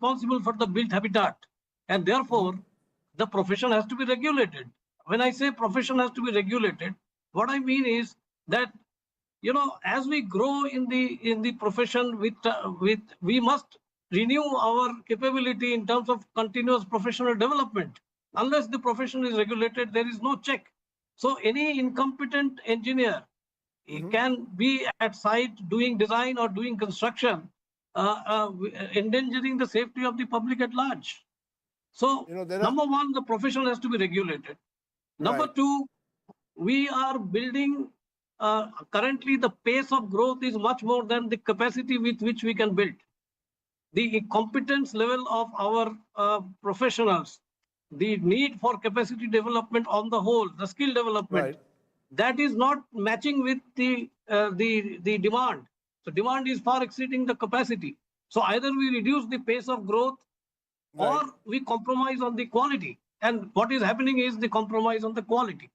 responsible for the built habitat. And therefore, the profession has to be regulated. When I say profession has to be regulated, what I mean is that, as we grow in the profession, we must renew our capability in terms of continuous professional development. Unless the profession is regulated, there is no check. So any incompetent engineer can be at site doing design or doing construction, endangering the safety of the public at large. So, number one, the profession has to be regulated. Number two, we are building, currently the pace of growth is much more than the capacity with which we can build. The competence level of our professionals, the need for capacity development on the whole, the skill development, that is not matching with the demand. So demand is far exceeding the capacity. So either we reduce the pace of growth or we compromise on the quality. And what is happening is the compromise on the quality.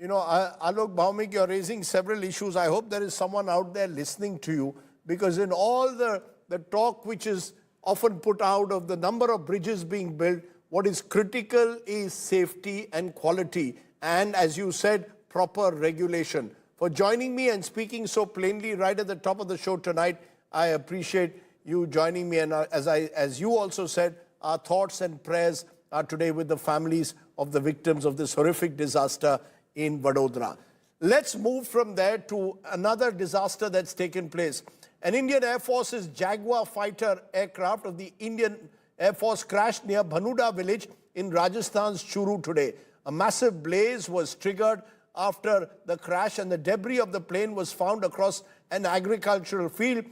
Alok Bhaumik, you're raising several issues. I hope there is someone out there listening to you, because in all the talk which is often put out of the number of bridges being built, what is critical is safety and quality. And as you said, proper regulation. For joining me and speaking so plainly right at the top of the show tonight, I appreciate you joining me. And as you also said, our thoughts and prayers are today with the families of the victims of this horrific disaster in Vadodara. Let's move from there to another disaster that's taken place. An Indian Air Force's Jaguar fighter aircraft of the Indian Air Force crashed near Bhanuda village in Rajasthan's Churu today. A massive blaze was triggered after the crash, and the debris of the plane was found across an agricultural field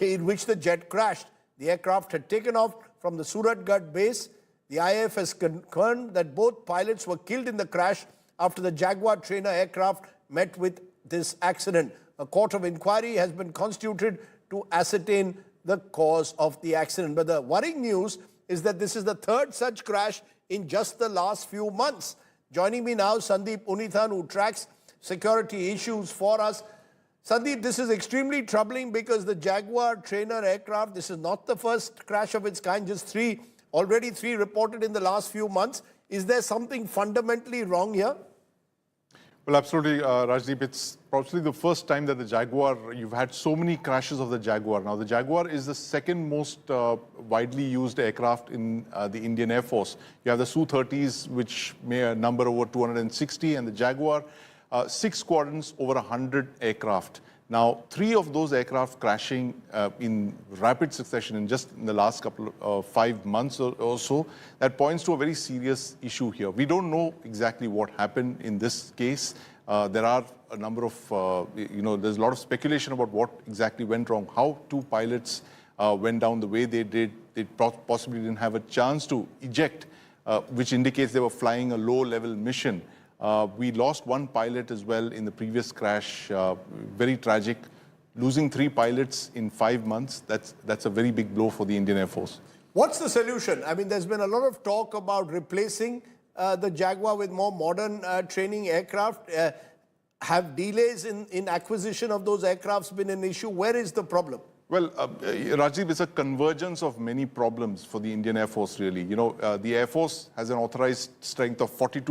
in which the jet crashed. The aircraft had taken off from the Suratgarh base. The IAF has confirmed that both pilots were killed in the crash after the Jaguar trainer aircraft met with this accident. A court of inquiry has been constituted to ascertain the cause of the accident. But the worrying news is that this is the third such crash in just the last few months. Joining me now, Sandeep Unithan, who tracks security issues for us. Sandeep, this is extremely troubling because the Jaguar trainer aircraft, this is not the first crash of its kind, just already three reported in the last few months. Is there something fundamentally wrong here? Well, absolutely, Rajdeep. It's probably the first time that the Jaguar, you've had so many crashes of the Jaguar. Now, the Jaguar is the second most widely used aircraft in the Indian Air Force. You have the Su-30s, which may number over 260, and the Jaguar, 6 squadrons, over 100 aircraft. Now, 3 of those aircraft crashing in rapid succession in just in the last couple of 5 months or so, that points to a very serious issue here. We don't know exactly what happened in this case. There are a number of, there's a lot of speculation about what exactly went wrong, how 2 pilots went down the way they did. They possibly didn't have a chance to eject, which indicates they were flying a low-level mission. We lost 1 pilot as well in the previous crash, very tragic. Losing 3 pilots in 5 months, that's a very big blow for the Indian Air Force. What's the solution? I mean, there's been a lot of talk about replacing the Jaguar with more modern training aircraft. Have delays in acquisition of those aircrafts been an issue? Where is the problem? Well, Rajiv, it's a convergence of many problems for the Indian Air Force, really. The Air Force has an authorized strength of 42